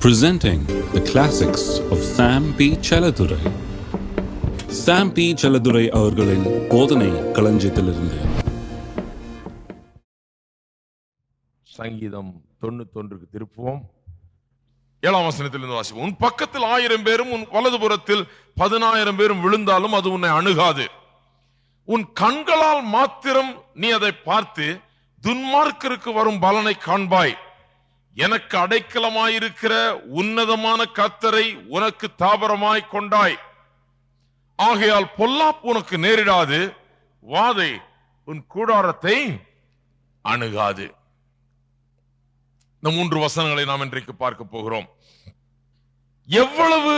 Presenting the classics of Sam P. Chaladurai. Sam P. Chaladurai அவர்களின் போதனை களஞ்சியத்திலிருந்து. சங்கீதம் 91 திருப்புவோம். 7ஆம் வசனத்திலிருந்து வாசிப்போம். உன் பக்கத்தில் 1000 பேரும் உன் வலதுபுறத்தில் 10000 பேரும் விழுந்தாலும் அது உன்னை அணுகாது. உன் கண்களால் மாத்திரம் நீ அதை பார்த்து துன்மார்க்கருக்கு வரும் பலனை காண்பாய். எனக்கு அடைக்கலமாயிருக்கிற உன்னதமான கர்த்தரை உனக்கு தாபரமாய் கொண்டாய். ஆகையால் பொல்லாப்பு உனக்கு நேரிடாது, வாதை உன் கூடாரத்தை அணுகாது. இந்த 3 வசனங்களை நாம் இன்றைக்கு பார்க்க போகிறோம். எவ்வளவு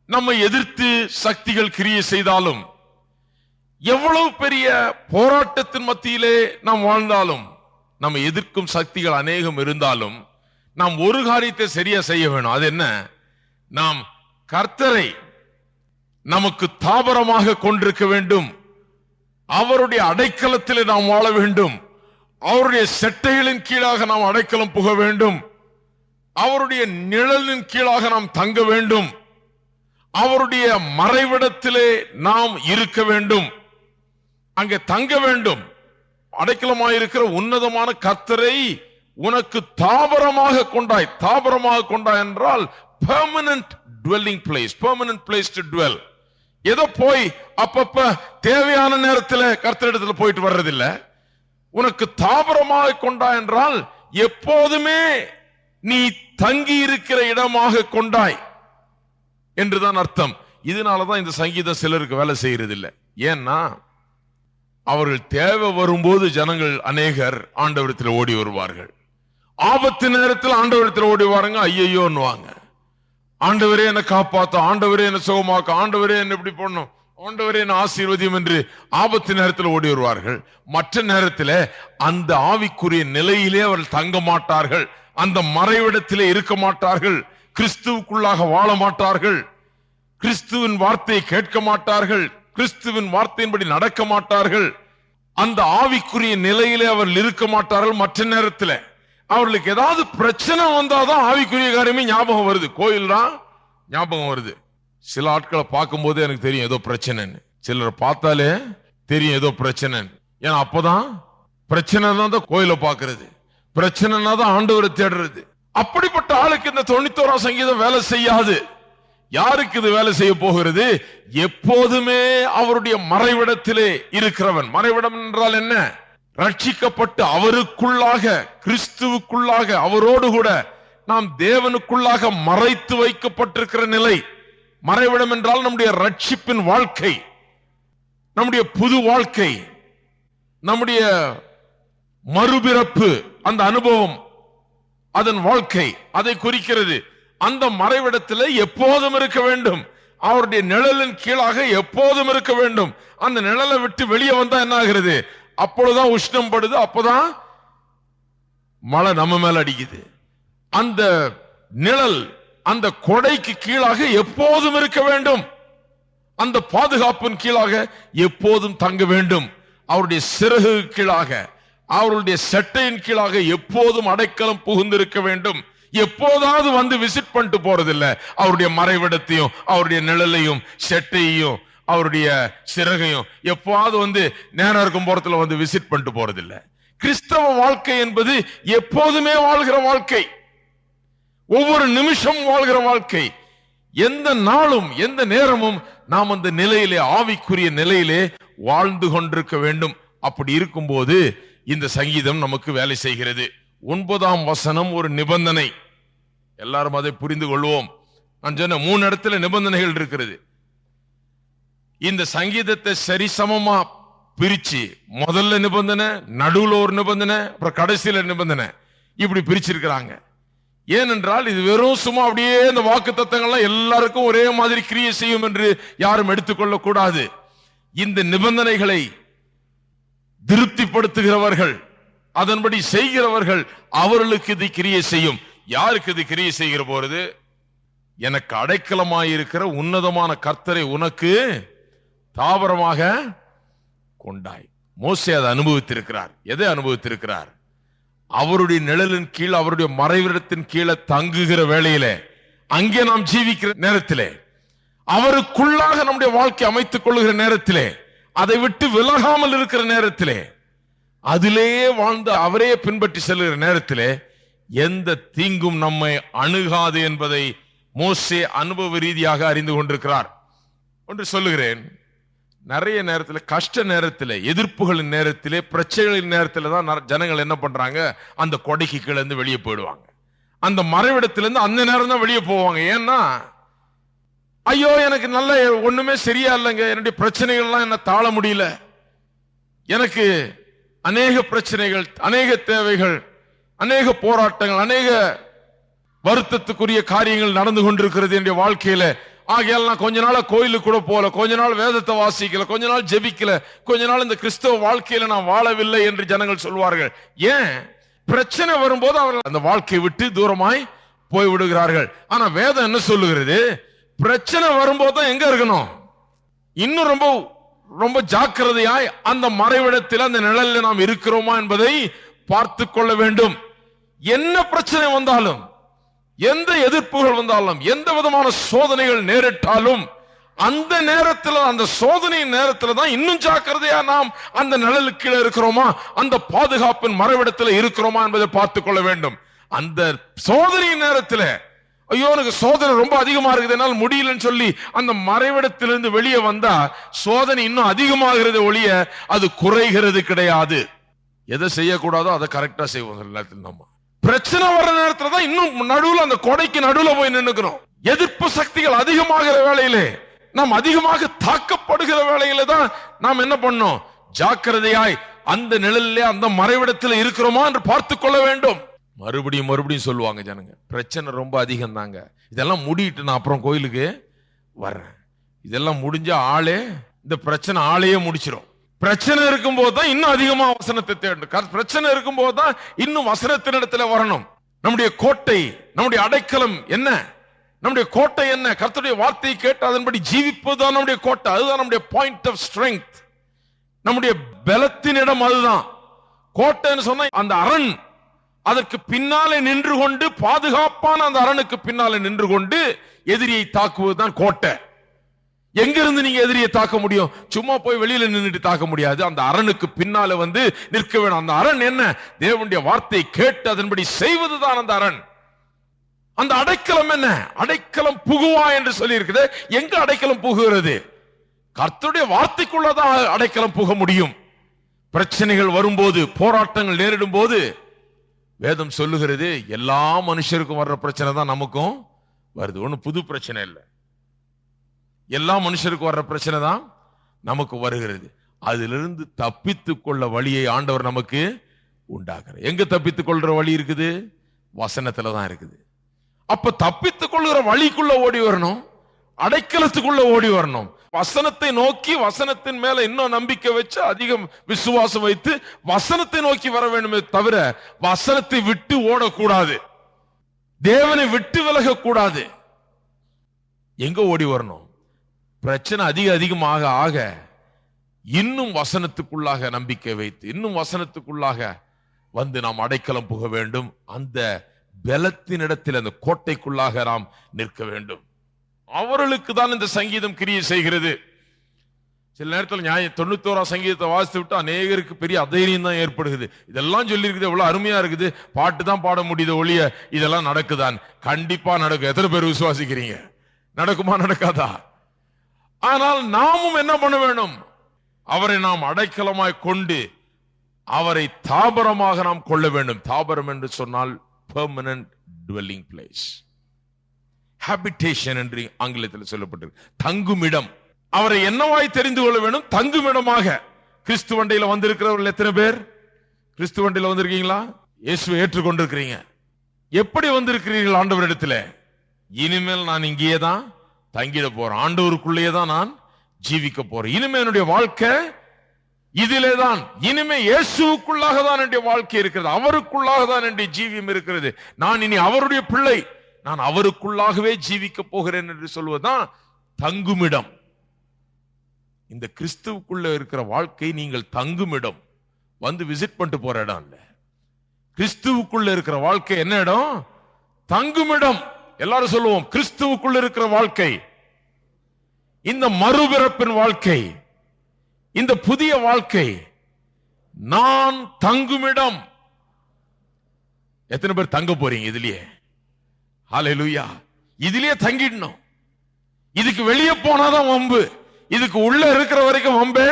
நம்மை எதிர்த்து சக்திகள் கிரியை செய்தாலும், எவ்வளவு பெரிய போராட்டத்தின் மத்தியிலே நாம் வாழ்ந்தாலும், நம்ம எதிர்க்கும் சக்திகள் அநேகம் இருந்தாலும், நாம் ஒரு காரியத்தை சரியா செய்ய வேணும். அது என்ன? நாம் கர்த்தரை நமக்கு தாபரமாக கொண்டிருக்க வேண்டும். அவருடைய அடைக்கலத்தில் நாம் வாழ வேண்டும். அவருடைய செட்டைகளின் கீழாக நாம் அடைக்கலம் புக வேண்டும். அவருடைய நிழலின் கீழாக நாம் தங்க வேண்டும். அவருடைய மறைவிடத்திலே நாம் இருக்க வேண்டும். அங்கே தங்க வேண்டும். அடைக்கலமாயிருக்கிற உன்னதமான கர்த்தரை உனக்கு தாபரமாக கொண்டாய். தாபரமாக கொண்டாய் என்றால் permanent dwelling place, permanent place to twelve. ஏதோ போய் அப்பப்ப தேவையான நேரத்தில் கர்த்தரிடத்தில் போயிட்டு வர்றதில்லை. உனக்கு தாபரமாக கொண்டாய் என்றால் எப்போதுமே நீ தங்கி இருக்கிற இடமாக கொண்டாய் என்றுதான் அர்த்தம். இதனாலதான் இந்த சங்கீதம் சிலருக்கு வேலை செய்யறது இல்லை. ஏன்னா அவர்கள் தேவை வரும்போது ஜனங்கள் அநேகர் ஆண்டவரிடத்தில் ஓடி வருவார்கள். ஆபத்து நேரத்தில் ஆண்டவரிடத்தில் ஓடி வாருங்க, ஐயோன்னுவாங்க. ஆண்டவரே என்னை காப்பாத்த, ஆண்டவரே என்ன சுகமாக்க, ஆண்டவரே என்ன இப்படி பண்ணும், ஆண்டவரே என்ன ஆசீர்வதியும் என்று ஆபத்து நேரத்தில் ஓடி வருவார்கள். மற்ற நேரத்தில் அந்த ஆவிக்குரிய நிலையிலே அவர்கள் தங்க மாட்டார்கள். அந்த மறைவிடத்திலே இருக்க மாட்டார்கள். கிறிஸ்துவுக்குள்ளாக வாழ மாட்டார்கள். கிறிஸ்துவின் வார்த்தையை கேட்க மாட்டார்கள். கிறிஸ்துவின் வார்த்தையின்படி நடக்க மாட்டார்கள். அந்த ஆவிக்குரிய நிலையிலே அவர்கள் இருக்க மாட்டார்கள். மற்ற நேரத்தில் அவர்களுக்கு ஏதாவது பிரச்சனை வந்தாதான் ஆவிக்குரிய காரியமே ஞாபகம் வருது. கோயில் தான் ஞாபகம் வருது. சில ஆட்களை பார்க்கும் போது எனக்கு தெரியும் ஏதோ பிரச்சனைன்னு. சிலரை பார்த்தாலே தெரியும் ஏதோ பிரச்சனை. ஏன்னா அப்பதான் பிரச்சனை தான் கோயிலை பார்க்கிறது, பிரச்சனைனா தான் ஆண்டவரை தேடுறது. அப்படிப்பட்ட ஆளுக்கு இந்த 91ஆம் சங்கீதம் வேலை செய்யாது. யாருக்கு இது வேலை செய்ய போகிறது? எப்போதுமே அவருடைய மறைவிடத்திலே இருக்கிறவன். மறைவிடம் என்றால் என்ன? ரட்சிக்கப்பட்டு அவருக்குள்ளாக, கிறிஸ்துவுக்குள்ளாக, அவரோடு கூட நாம் தேவனுக்குள்ளாக மறைத்து வைக்கப்பட்டிருக்கிற நிலை. மறைவிடம் என்றால் நம்முடைய ரட்சிப்பின் வாழ்க்கை, நம்முடைய புது வாழ்க்கை, நம்முடைய மறுபிறப்பு, அந்த அனுபவம், அதன் வாழ்க்கை, அதை குறிக்கிறது. அந்த மறைவிடத்தில் எப்போதும் இருக்க வேண்டும். அவருடைய நிழலின் கீழாக எப்போதும் இருக்க வேண்டும். அந்த நிழலை விட்டு வெளியே வந்தா என்ன ஆகிறது? அப்பொழுதுதான் உஷ்ணம் படுது, அப்பதான் மழை நம்ம மேல அடிக்குது. அந்த நிழல், அந்த கொடைக்கு கீழாக எப்போதும் இருக்க வேண்டும். அந்த பாதுகாப்பின் கீழாக எப்போதும் தங்க வேண்டும். அவருடைய சிறகு கீழாக, அவருடைய செட்டையின் கீழாக எப்போதும் அடைக்கலம் புகுந்திருக்க வேண்டும். எப்போதாவது வந்து விசிட் பண்ணிட்டு போறதில்லை. அவருடைய மறைவிடத்தையும், அவருடைய நிழலையும், செட்டையையும், அவருடைய சிறகையும் எப்போது வந்து நேரம் இருக்கும் போறதுல வந்து விசிட் பண்ணிட்டு போறதில்லை. கிறிஸ்தவ வாழ்க்கை என்பது எப்போதுமே வாழ்கிற வாழ்க்கை, ஒவ்வொரு நிமிஷம் வாழ்கிற வாழ்க்கை. எந்த நாளும் எந்த நேரமும் நாம் அந்த நிலையிலே, ஆவிக்குரிய நிலையிலே வாழ்ந்து கொண்டிருக்க வேண்டும். அப்படி இருக்கும்போது இந்த சங்கீதம் நமக்கு வேலை செய்கிறது. 9ஆம் வசனம் ஒரு நிபந்தனை. எல்லாரும் அதை புரிந்து கொள்வோம். நான் சொன்ன 3 இடத்துல நிபந்தனைகள் இருக்கிறது. இந்த சங்கீதத்தை சரிசமமா பிரிச்சு, முதல்ல நிபந்தனை, நடுவுல ஒரு நிபந்தனை, அப்புறம் கடைசியில நிபந்தனை, இப்படி பிரிச்சிருக்கிறாங்க. ஏனென்றால் இது வெறும் சும்மா அப்படியே இந்த வாக்கு தத்தங்கள்லாம் எல்லாருக்கும் ஒரே மாதிரி கிரியை செய்யும் என்று யாரும் எடுத்துக்கொள்ள கூடாது. இந்த நிபந்தனைகளை திருப்திப்படுத்துகிறவர்கள், அதன்படி செய்கிறவர்கள், அவர்களுக்கு இது கிரியை செய்யும். யாருக்கு இது கிரியை செய்கிற போறது? எனக்கு அடைக்கலமாயிருக்கிற உன்னதமான கர்த்தரை உனக்கு தாபரமாக கொண்டாய். மோசே அதை அனுபவித்திருக்கிறார். எதை அனுபவித்திருக்கிறார்? அவருடைய நிழலின் கீழ், அவருடைய மறைவிடத்தின் கீழே தங்குகிற வேளையிலே, அங்கே நாம் ஜீவிக்கிற நேரத்திலே, அவருக்குள்ளாக நம்முடைய வாழ்க்கை அமைத்துக் கொள்ளுகிற நேரத்திலே, அதை விட்டு விலகாமல் இருக்கிற நேரத்திலே, அதிலேயே வாழ்ந்து அவரே பின்பற்றி செல்லுகிற நேரத்திலே எந்த தீங்கும் நம்மை அணுகாது என்பதை மோசே அனுபவ ரீதியாக அறிந்து கொண்டிருக்கிறார். ஒன்று சொல்லுகிறேன், நிறைய நேரத்தில், கஷ்ட நேரத்தில், எதிர்ப்புகளின் நேரத்திலே, பிரச்சனைகளின் நேரத்தில் தான் ஜனங்கள் என்ன பண்றாங்க, அந்த கொடைக்கு கீழே இருந்து வெளியே போயிடுவாங்க. அந்த மறைவிடத்திலிருந்து அந்த நேரம் தான் வெளியே போவாங்க. ஏன்னா, ஐயோ எனக்கு நல்ல ஒண்ணுமே சரியா இல்லைங்க, என்னுடைய பிரச்சனைகள்லாம் என்ன தாழ முடியல, எனக்கு அநேக பிரச்சனைகள், அநேக தேவைகள், அநேக போராட்டங்கள், அநேக வருத்தத்துக்குரிய காரியங்கள் நடந்து கொண்டிருக்கிறது என்னுடைய வாழ்க்கையில. ஆகையால் நான் கொஞ்ச நாள் கோயிலுக்கு கூட போல, கொஞ்ச நாள் வேதத்தை வாசிக்கல, கொஞ்ச நாள் ஜெபிக்கல, கொஞ்ச நாள் இந்த கிறிஸ்தவ வாழ்க்கையில நான் வாழவில்லை என்று ஜனங்கள் சொல்வார்கள். ஏன்? பிரச்சனை வரும்போது அவர்கள் அந்த வாழ்க்கையை விட்டு தூரமாய் போய் விடுகிறார்கள். ஆனா வேதம் என்ன சொல்லுகிறது? பிரச்சனை வரும்போது தான் எங்க இருக்கணும்? இன்னும் ரொம்ப ரொம்ப ஜாக்கிரதையாய் அந்த மறைவிடத்தில், அந்த நிழலில் நாம் இருக்கிறோமா என்பதை பார்த்து கொள்ள வேண்டும். என்ன பிரச்சனை வந்தாலும், எந்த எதிர்ப்புகள் வந்தாலும், எந்த விதமான சோதனைகள் நேரிட்டாலும், அந்த நேரத்தில், அந்த சோதனையின் நேரத்தில் தான் இன்னும் ஜாக்கிரதையா நாம் அந்த நிழலுக்கு கீழே இருக்கிறோமா, அந்த பாதுகாப்பின் மறைவிடத்தில் இருக்கிறோமா என்பதை பார்த்துக் கொள்ள வேண்டும். அந்த சோதனையின் நேரத்தில், ஐயோ எனக்கு சோதனை ரொம்ப அதிகமா இருக்குது, என்னால் முடியலன்னு சொல்லி அந்த மறைவிடத்திலிருந்து வெளியே வந்தா சோதனை இன்னும் அதிகமாகிறது ஒழிய அது குறைகிறது கிடையாது. எதை செய்யக்கூடாதோ அதை கரெக்டா செய்வோம். எல்லாத்திலும் நம்ம பிரச்சனை வர்ற நேரத்துல தான் இன்னும் நடுவில், அந்த கொடைக்கு நடுவில் போய் நின்னுக்கிறோம். எதிர்ப்பு சக்திகள் அதிகமாகிற வேளையிலே, நாம் அதிகமாக தாக்கப்படுகிற வேளையில தான் நாம் என்ன பண்ணோம்? ஜாக்கிரதையாய் அந்த நிழலிலே, அந்த மறைவிடத்தில் இருக்கிறோமா என்று பார்த்துக் கொள்ள வேண்டும். மறுபடியும் மறுபடியும் சொல்லுவாங்க ஜனங்க, பிரச்சனை ரொம்ப அதிகம் தாங்க, இதெல்லாம் முடிட்டு நான் அப்புறம் கோயிலுக்கு வர்றேன். இதெல்லாம் முடிஞ்ச ஆளே, இந்த பிரச்சனை ஆளையே முடிச்சிடும். பிரச்சனை இருக்கும் போதுதான் இன்னும் அதிகமா வசனத்தை தேடணும். பிரச்சனை இருக்கும் போதுதான் இன்னும் வசனத்தினிடத்துல வரணும். நம்முடைய கோட்டை, நம்முடைய அடைக்கலம் என்ன? நம்முடைய கோட்டை என்ன? கர்த்தருடைய வார்த்தையை கேட்டு அதன்படி ஜீவிப்பதுதான் நம்முடைய கோட்டை. அதுதான் நம்முடைய பாயிண்ட் ஆஃப் ஸ்ட்ரெங்த். நம்முடைய பலத்தின் இடம் அதுதான். கோட்டைன்னு சொன்னா அந்த அரண், அதற்கு பின்னாலே நின்று கொண்டு, பாதுகாப்பான அந்த அரணுக்கு பின்னாலே நின்று கொண்டு எதிரியை தாக்குவதுதான் கோட்டை. எங்கிருந்து நீங்க எதிரியை தாக்க முடியும்? சும்மா போய் வெளியில நின்றுட்டு தாக்க முடியாது. அந்த அரணுக்கு பின்னால வந்து நிற்க வேணும். அந்த அரண் என்ன? தேவனுடைய வார்த்தையை கேட்டு அதன்படி செய்வதுதான் அந்த அரண். அந்த அடைக்கலம் என்ன? அடைக்கலம் புகுவா என்று சொல்லி இருக்குது. எங்க அடைக்கலம் புகுகிறது? கர்த்தருடைய வார்த்தைக்குள்ளதான் அடைக்கலம் புக முடியும். பிரச்சனைகள் வரும்போது, போராட்டங்கள் நேரிடும் போது வேதம் சொல்லுகிறது, எல்லா மனுஷருக்கும் வர்ற பிரச்சனை தான் நமக்கும் வருது. ஒண்ணு புது பிரச்சனை இல்லை, எல்லா மனுஷருக்கும் வர்ற பிரச்சனை தான் நமக்கு வருகிறது. அதிலிருந்து தப்பித்துக் கொள்ள வழியை ஆண்டவர் நமக்கு உண்டாக்குறார். எங்க தப்பித்துக் கொள்ற வழி இருக்குது? வசனத்துல தான் இருக்குது. அப்ப தப்பித்துக் கொள்கிற வழிக்குள்ள ஓடி வரணும், அடைக்கலத்துக்குள்ள ஓடி வரணும். வசனத்தை நோக்கி, வசனத்தின் மேல இன்னும் நம்பிக்கை வச்சு, அதிகம் விசுவாசம் வைத்து வசனத்தை நோக்கி வர வேண்டுமே தவிர வசனத்தை விட்டு ஓடக்கூடாது, தேவனை விட்டு விலக கூடாது. எங்க ஓடி வரணும்? பிரச்சனை அதிகமாக ஆக இன்னும் வசனத்துக்குள்ளாக நம்பிக்கை வைத்து, இன்னும் வசனத்துக்குள்ளாக வந்து நாம் அடைக்கலம் புக வேண்டும். அந்த பலத்தினிடத்தில், அந்த கோட்டைக்குள்ளாக நாம் நிற்க வேண்டும். அவர்களுக்கு தான் இந்த சங்கீதம் கிரியை செய்கிறது. சில நேரத்தில் 91ஆம் சங்கீதத்தை வாசித்து விட்டு அநேகருக்கு பெரிய அதைரியம் தான் ஏற்படுகிறது. இதெல்லாம் சொல்லி இருக்குது, எவ்வளவு அருமையா இருக்குது, பாட்டு தான் பாட முடியுது ஒழிய இதெல்லாம் நடக்குதான்? கண்டிப்பா நடக்கும். எத்தனை பேர் விசுவாசிக்கிறீங்க? நடக்குமா நடக்காதா? ஆனால் நாமும் என்ன பண்ண வேண்டும்? அவரை நாம் அடைக்கலமாய் கொண்டு அவரை தாபரமாக நாம் கொள்ள வேண்டும். தாபரம் என்று சொன்னால் பெர்மனன்ட் டுவெல்லிங் பிளேஸ், ஹாபிடேஷன் என்று ஆங்கிலத்தில் சொல்லப்பட்டிருக்கு, தங்குமிடம். அவரை என்னவாய் தெரிந்து கொள்ள வேண்டும்? தங்குமிடமாக. கிறிஸ்துவண்டையில வந்திருக்கிறவர்கள் எத்தனை பேர் கிறிஸ்துவண்டையில வந்திருக்கீங்களா? இயேசுவை ஏற்றுக்கொண்டிருக்கிறீங்க? எப்படி வந்திருக்கிறீர்கள் ஆண்டவரிடத்தில்? இனிமேல் நான் இங்கேயே தான் தங்கிட போறேன், ஆண்டவருக்குள்ளேயே தான் நான் ஜீவிக்க போறேன், இனிமே என்னுடைய வாழ்க்கை இதிலே தான், இனிமே இயேசுவுக்குள்ளாக தான் என்னுடைய வாழ்க்கை இருக்கிறது, அவருக்குள்ளாக தான் என்னுடைய ஜீவியம் இருக்கிறது, நான் இனி அவருடைய பிள்ளை, நான் அவருக்குள்ளாகவே ஜீவிக்க போகிறேன் என்று சொல்வதுதான் தங்குமிடம். இந்த கிறிஸ்துவுக்குள்ள இருக்கிற வாழ்க்கை நீங்கள் தங்குமிடம், வந்து விசிட் பண்ணிட்டு போற இடம் இல்ல. கிறிஸ்துவுக்குள்ள இருக்கிற வாழ்க்கை என்ன இடம்? தங்குமிடம். எல்லாரும் சொல்லுவோம், கிறிஸ்துவுக்குள்ள இருக்கிற வாழ்க்கை, இந்த மறுபிறப்பின் வாழ்க்கை, இந்த புதிய வாழ்க்கை, நான் தங்குமிடம். எத்தனை பேர் தங்க போறீங்க இதுலயே? ஹல்லேலூயா. இதுலயே தங்கிடணும். இதுக்கு வெளியே போனாதான் வம்பு. இதுக்கு உள்ள இருக்கிற வரைக்கும் வம்பே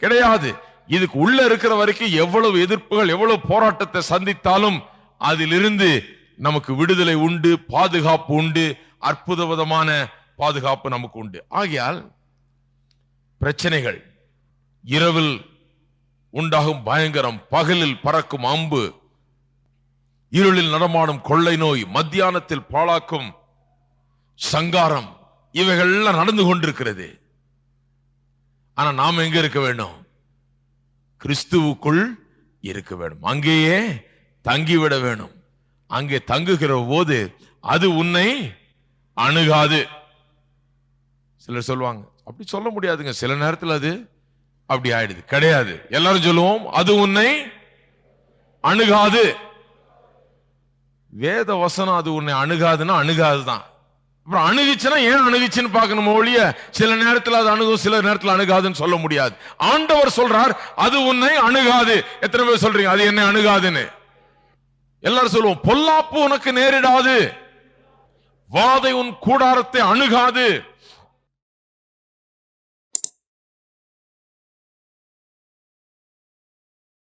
கிடையாது. இதுக்கு உள்ள இருக்கிற வரைக்கும் எவ்வளவு எதிர்ப்புகள், எவ்வளவு போராட்டத்தை சந்தித்தாலும் அதிலிருந்து நமக்கு விடுதலை உண்டு, பாதுகாப்பு உண்டு, அற்புத விதமான பாதுகாப்பு நமக்கு உண்டு. ஆகையால் பிரச்சனைகள், இரவில் உண்டாகும் பயங்கரம், பகலில் பறக்கும் அம்பு, இருளில் நடமாடும் கொள்ளை நோய், மத்தியானத்தில் பாழாக்கும் சங்காரம், இவைகள் எல்லாம் நடந்து கொண்டிருக்கிறது. ஆனா நாம் எங்க இருக்க வேண்டும்? கிறிஸ்துவுக்குள் இருக்க வேண்டும். அங்கேயே தங்கிவிட வேண்டும். அங்கே தங்குகிற போது அது உன்னை அணுகாது. சிலர் சொல்லுவாங்க, அப்படி சொல்ல முடியாதுங்க, சில நேரத்தில் அது அப்படி ஆயிடுது. கிடையாது, எல்லாரும் சொல்லுவோம், அது உன்னை அணுகாது. வேத வசனம் அது உன்னை அணுகாதுன்னா அணுகாதுதான். அப்புறம் அணுகிச்சுன்னா ஏன் அணுகிச்சுன்னு பார்க்கணும் ஒழிய, சில நேரத்தில் அது அணுகும், சில நேரத்தில் அணுகாதுன்னு சொல்ல முடியாது. ஆண்டவர் சொல்றார், அது உன்னை அணுகாது. எத்தனை பேர் சொல்றீங்க அது என்னை அணுகாதுன்னு? எல்லாரும் சொல்லுவோம், பொல்லாப்பு உனக்கு நேரிடாது, வாதை உன் கூடாரத்தை அணுகாது,